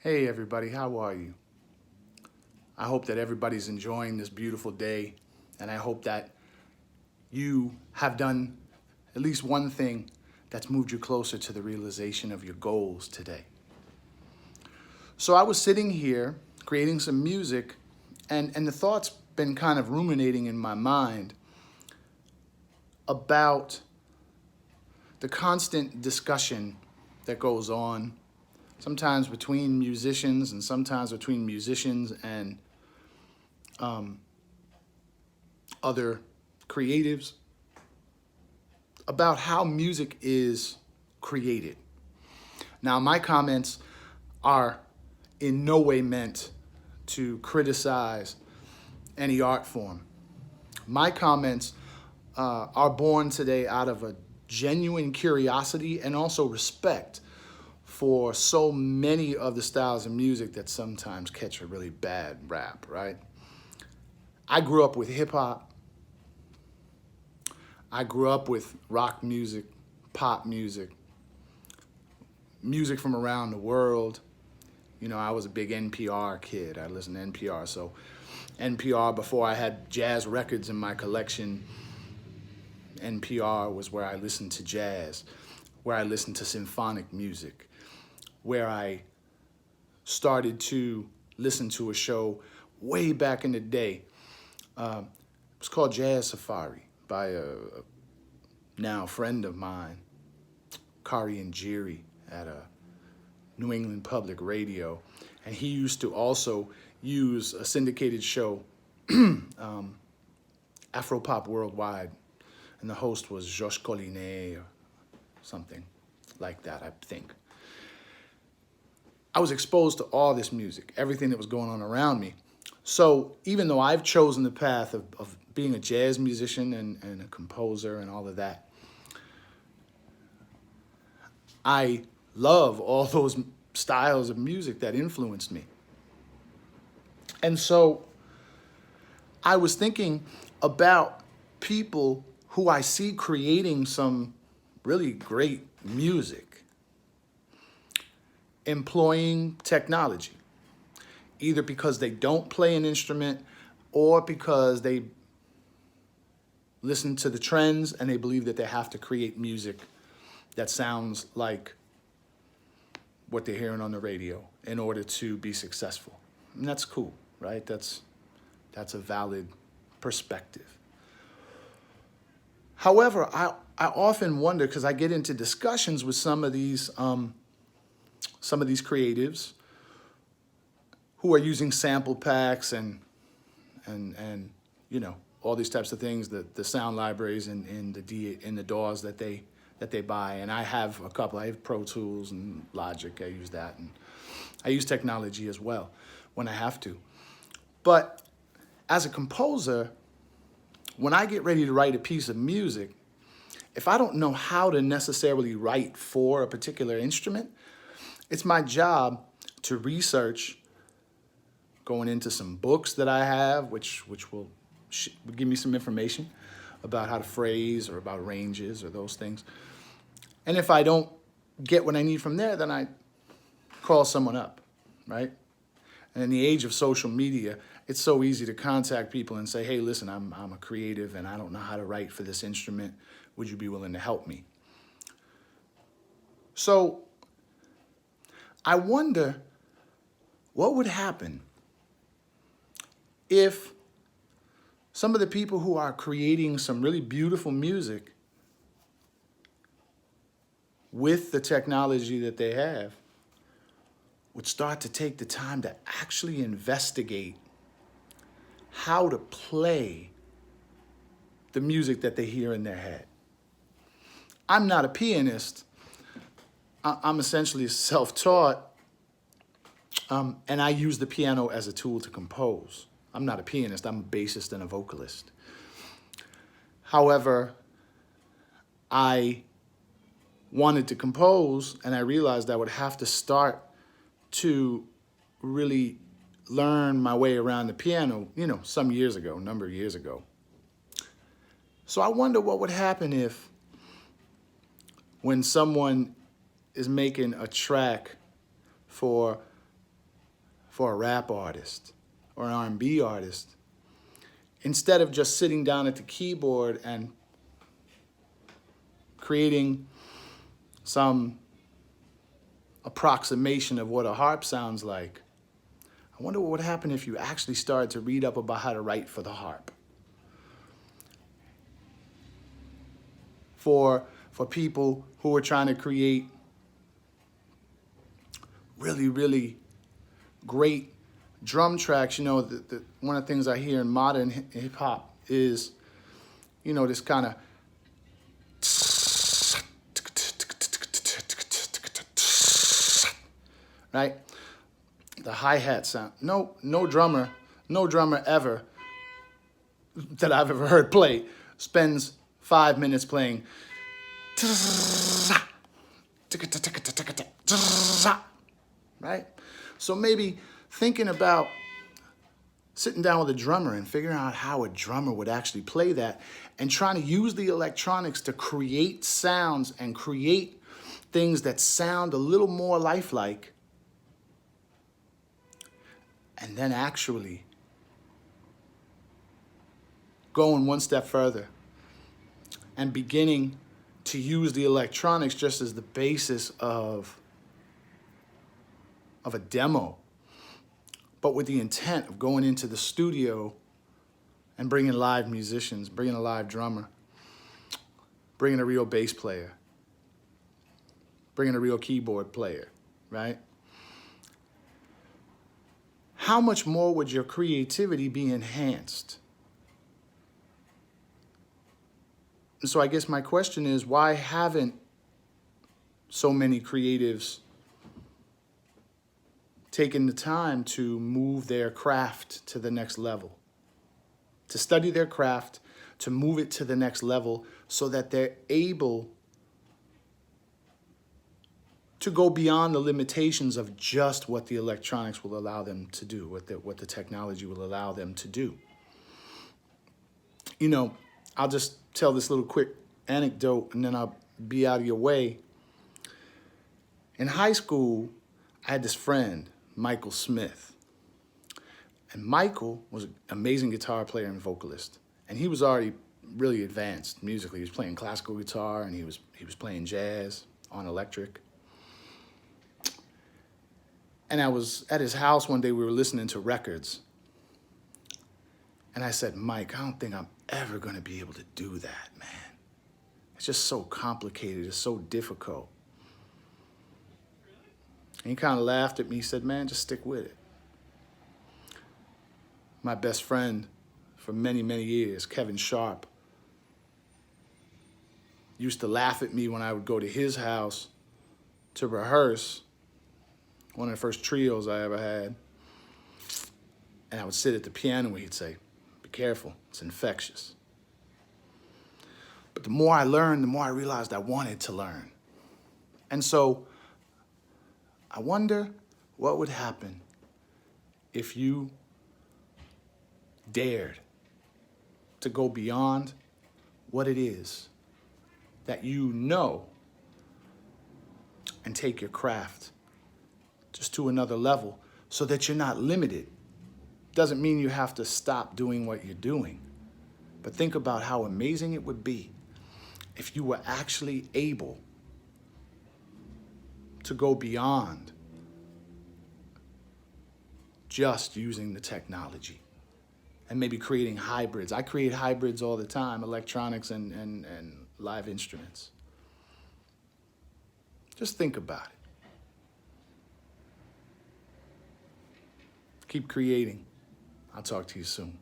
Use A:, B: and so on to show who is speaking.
A: Hey everybody, how are you? I hope that everybody's enjoying this beautiful day, and I hope that you have done at least one thing that's moved you closer to the realization of your goals today. So I was sitting here creating some music, and the thoughts been kind of ruminating in my mind about the constant discussion that goes on, sometimes between musicians and sometimes between musicians and other creatives, about how music is created. Now, my comments are in no way meant to criticize any art form. My comments are born today out of a genuine curiosity and also respect for so many of the styles of music that sometimes catch a really bad rap, right? I grew up with hip hop. I grew up with rock music, pop music, music from around the world. You know, I was a big NPR kid. I listened to NPR. So NPR, before I had jazz records in my collection, NPR was where I listened to jazz, where I listened to symphonic music, where I started to listen to a show way back in the day. It was called Jazz Safari by a now friend of mine, Kari and Jiri, at a New England Public Radio. And he used to also use a syndicated show, Afropop Worldwide, and the host was Josh Collinet or something like that, I think. I was exposed to all this music, everything that was going on around me. So even though I've chosen the path of being a jazz musician and a composer and all of that, I love all those styles of music that influenced me. And so I was thinking about people who I see creating some really great music, employing technology, either because they don't play an instrument or because they listen to the trends and they believe that they have to create music that sounds like what they're hearing on the radio in order to be successful. And that's cool, right? That's a valid perspective. However, I often wonder, because I get into discussions with some of these creatives who are using sample packs and you know, all these types of things, the sound libraries in the DAWs that they buy. And I have a couple. I have Pro Tools and Logic. I use that, and I use technology as well when I have to. But as a composer, when I get ready to write a piece of music, if I don't know how to necessarily write for a particular instrument, it's my job to research, going into some books that I have, which will give me some information about how to phrase or about ranges or those things. And if I don't get what I need from there, then I call someone up, right? And in the age of social media, it's so easy to contact people and say, hey, listen, I'm a creative and I don't know how to write for this instrument. Would you be willing to help me? So I wonder what would happen if some of the people who are creating some really beautiful music with the technology that they have would start to take the time to actually investigate how to play the music that they hear in their head. I'm not a pianist. I'm essentially self-taught, and I use the piano as a tool to compose. I'm not a pianist. I'm a bassist and a vocalist. However, I wanted to compose, and I realized I would have to start to really learn my way around the piano, you know, a number of years ago. So I wonder what would happen if, when someone is making a track for for a rap artist or an R&B artist, instead of just sitting down at the keyboard and creating some approximation of what a harp sounds like, I wonder what would happen if you actually started to read up about how to write for the harp. For people who are trying to create really, really great drum tracks, you know, one of the things I hear in modern hip hop is, you know, this kind of right? The hi-hat sound. No drummer ever that I've ever heard play spends 5 minutes playing, right? So maybe thinking about sitting down with a drummer and figuring out how a drummer would actually play that, and trying to use the electronics to create sounds and create things that sound a little more lifelike, and then actually going one step further and beginning to use the electronics just as the basis of a demo, but with the intent of going into the studio and bringing live musicians, bringing a live drummer, bringing a real bass player, bringing a real keyboard player, right? How much more would your creativity be enhanced? And so I guess my question is, why haven't so many creatives taken the time to move their craft to the next level? To study their craft, to move it to the next level so that they're able to go beyond the limitations of just what the electronics will allow them to do, what the technology will allow them to do. You know, I'll just tell this little quick anecdote and then I'll be out of your way. In high school, I had this friend, Michael Smith. And Michael was an amazing guitar player and vocalist. And he was already really advanced musically. He was playing classical guitar and he was playing jazz on electric. And I was at his house one day, we were listening to records. And I said, Mike, I don't think I'm ever gonna be able to do that, man. It's just so complicated, it's so difficult. And he kind of laughed at me, he said, man, just stick with it. My best friend for many, many years, Kevin Sharp, used to laugh at me when I would go to his house to rehearse, one of the first trios I ever had. And I would sit at the piano and he'd say, be careful, it's infectious. But the more I learned, the more I realized I wanted to learn. And so I wonder what would happen if you dared to go beyond what it is that you know and take your craft just to another level so that you're not limited. Doesn't mean you have to stop doing what you're doing, but think about how amazing it would be if you were actually able to go beyond just using the technology and maybe creating hybrids. I create hybrids all the time, electronics and live instruments. Just think about it. Keep creating. I'll talk to you soon.